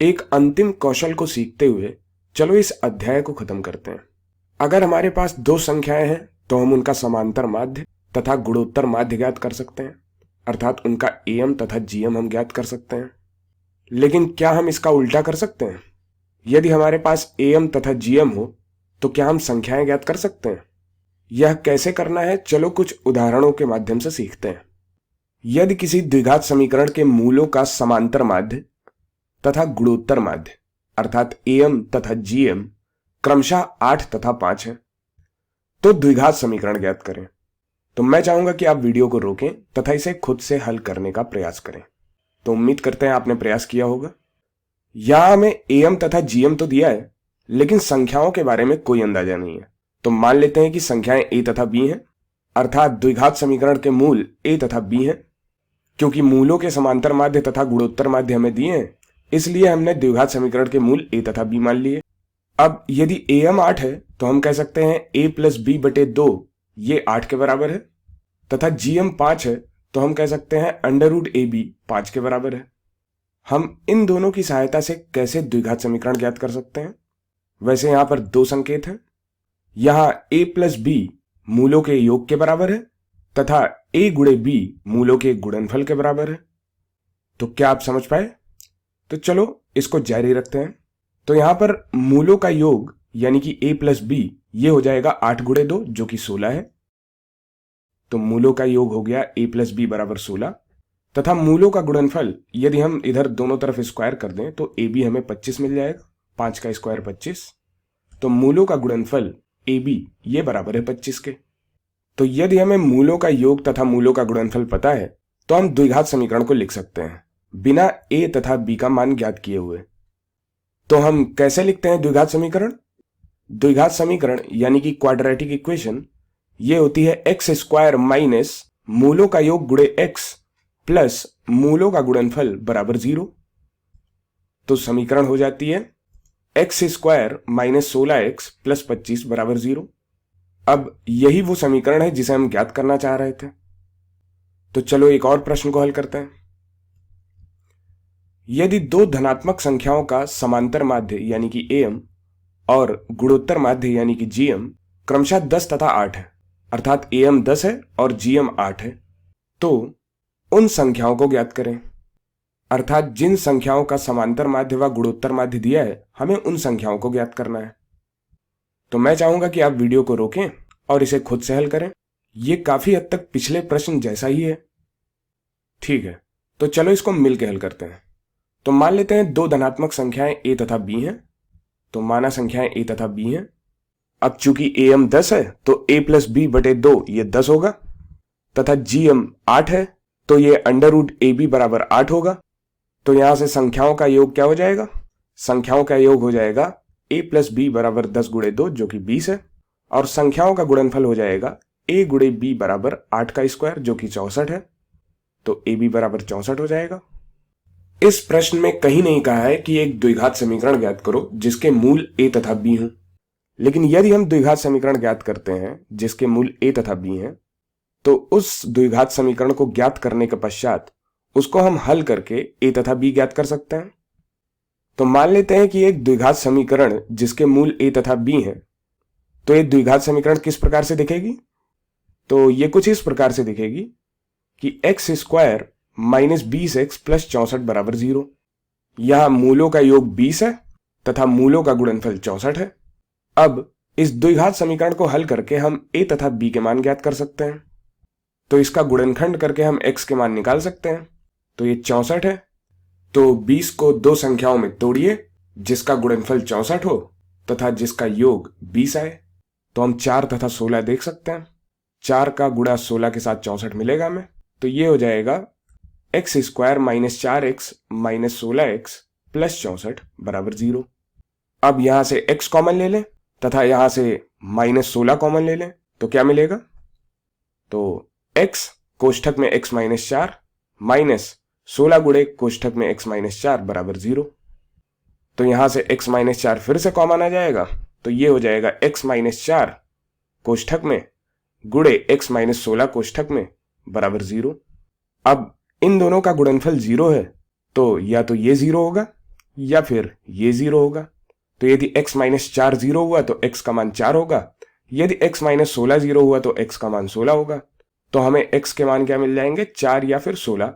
एक अंतिम कौशल को सीखते हुए चलो इस अध्याय को खत्म करते हैं। अगर हमारे पास दो संख्याएं हैं तो हम उनका समांतर माध्य तथा गुणोत्तर माध्य ज्ञात कर सकते हैं, अर्थात उनका एम तथा जीएम हम ज्ञात कर सकते हैं। लेकिन क्या हम इसका उल्टा कर सकते हैं? यदि हमारे पास एम तथा जीएम हो तो क्या हम संख्याएं ज्ञात कर सकते हैं? यह कैसे करना है, चलो कुछ उदाहरणों के माध्यम से सीखते हैं। यदि किसी द्विघात समीकरण के मूलों का समांतर माध्य तथा गुणोत्तर माध्य अर्थात एम तथा जीएम क्रमशः 8 तथा 5 है तो द्विघात समीकरण ज्ञात करें। तो मैं चाहूंगा कि आप वीडियो को रोकें तथा इसे खुद से हल करने का प्रयास करें। तो उम्मीद करते हैं आपने प्रयास किया होगा। यहां हमें एम तथा जीएम तो दिया है लेकिन संख्याओं के बारे में कोई अंदाजा नहीं है। तो मान लेते हैं कि संख्याएं ए तथा बी हैं, अर्थात द्विघात समीकरण के मूल ए तथा बी हैं। क्योंकि मूलों के समांतर माध्य तथा गुणोत्तर माध्य हमें दिए हैं इसलिए हमने द्विघात समीकरण के मूल ए तथा बी मान लिए। अब यदि एम 8 है तो हम कह सकते हैं ए प्लस बी बटे 2 ये 8 के बराबर है, तथा जीएम 5 है तो हम कह सकते हैं अंडर रूट ए बी 5 के बराबर है। हम इन दोनों की सहायता से कैसे द्विघात समीकरण ज्ञात कर सकते हैं? वैसे यहां पर दो संकेत हैं। यहां ए प्लस बी मूलों के योग के बराबर है तथा ए गुणे बी मूलों के गुणनफल के बराबर है। तो क्या आप समझ पाए? तो चलो इसको जारी रखते हैं। तो यहां पर मूलों का योग यानी कि a प्लस बी ये हो जाएगा 8 गुणे 2 जो कि 16 है। तो मूलों का योग हो गया a प्लस बी बराबर 16 तथा मूलों का गुणनफल यदि हम इधर दोनों तरफ स्क्वायर कर दें तो ए बी हमें 25 मिल जाएगा, 5 का स्क्वायर 25। तो मूलों का गुणनफल ए बी ये बराबर है 25 के। तो यदि हमें मूलों का योग तथा मूलों का गुणनफल पता है तो हम द्विघात समीकरण को लिख सकते हैं बिना a तथा b का मान ज्ञात किए हुए। तो हम कैसे लिखते हैं द्विघात समीकरण? द्विघात समीकरण यानी कि क्वाड्रेटिक इक्वेशन ये होती है एक्स स्क्वायर माइनस मूलों का योग गुणे x प्लस मूलों का गुणनफल बराबर 0। तो समीकरण हो जाती है x square minus 16x plus 25 बराबर 0। अब यही वो समीकरण है जिसे हम ज्ञात करना चाह रहे थे। तो चलो एक और प्रश्न को हल करते हैं। यदि दो धनात्मक संख्याओं का समांतर माध्य यानी कि एम और गुणोत्तर माध्य यानी कि जीएम क्रमशः 10 तथा 8 है, अर्थात एम 10 है और जीएम 8 है, तो उन संख्याओं को ज्ञात करें। अर्थात जिन संख्याओं का समांतर माध्य व गुणोत्तर माध्य दिया है हमें उन संख्याओं को ज्ञात करना है। तो मैं चाहूंगा कि आप वीडियो को रोकें और इसे खुद से हल करें। यह काफी हद तक पिछले प्रश्न जैसा ही है। ठीक है, तो चलो इसको मिलकर हल करते हैं। तो मान लेते हैं दो धनात्मक संख्याएं a तथा b हैं। तो माना संख्याएं a तथा b हैं। अब चूंकि am 10 है तो a प्लस बी बटे 2 ये 10 होगा तथा gm 8 है तो ये अंडर रूट ए बी बराबर 8 होगा। तो यहां से संख्याओं का योग क्या हो जाएगा? संख्याओं का योग हो जाएगा a प्लस बी बराबर 10 गुणे 2 जो कि 20 है, और संख्याओं का गुणनफल हो जाएगा a गुणे b बराबर 8 का स्क्वायर जो कि 64 है। तो ए बी बराबर 64 हो जाएगा। इस प्रश्न में कहीं नहीं कहा है कि एक द्विघात समीकरण ज्ञात करो जिसके मूल a तथा b हों। लेकिन यदि हम द्विघात समीकरण ज्ञात करते हैं जिसके मूल a तथा b हैं तो उस द्विघात समीकरण को ज्ञात करने के पश्चात उसको हम हल करके a तथा b ज्ञात कर सकते हैं। तो मान लेते हैं कि एक द्विघात समीकरण जिसके मूल a तथा b हैं, तो एक द्विघात समीकरण किस प्रकार से दिखेगी? तो ये कुछ इस प्रकार से दिखेगी कि x square minus 20x plus 64 बराबर 0। यहां मूलों का योग 20 है तथा मूलों का गुणनफल 64 है। अब इस द्विघात समीकरण को हल करके हम a तथा b के मान ज्ञात कर सकते हैं। तो इसका गुणनखंड करके हम x के मान निकाल सकते हैं। तो ये 64 है। तो 20 को दो संख्याओं में तोड़िए जिसका गुणनफल 64 हो तथा जिसका योग 20 आए। तो हम 4 तथा 16 देख सकते हैं। 4 का गुणा 16 के साथ 64 मिलेगा हमें। तो ये हो जाएगा x square minus 4x minus 16x plus 64 बराबर 0। अब यहां से x कॉमन ले लें तथा यहां से माइनस 16 कॉमन ले लें तो क्या मिलेगा? तो x कोष्ठक में x माइनस 4 माइनस 16 गुणे कोष्ठक में x माइनस 4 बराबर 0। तो यहां से x माइनस 4 फिर से कॉमन आ जाएगा। तो ये हो जाएगा x माइनस 4 कोष्ठक में गुणे x माइनस 16 कोष्ठक में बराबर 0। अब इन दोनों का गुणनफल 0 है तो या तो ये 0 होगा या फिर ये 0 होगा। तो यदि x माइनस 4 0 हुआ तो x का मान 4 होगा। यदि x माइनस 16 0 हुआ तो x का मान 16 होगा। तो हमें x के मान क्या मिल जाएंगे, 4 या फिर 16,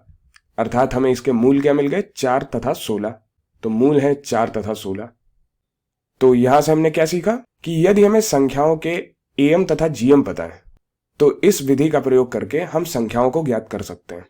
अर्थात हमें इसके मूल क्या मिल गए, 4 तथा 16। तो मूल है 4 तथा 16। तो यहां से हमने क्या सीखा कि यदि हमें संख्याओं के एम तथा जीएम पता है तो इस विधि का प्रयोग करके हम संख्याओं को ज्ञात कर सकते हैं।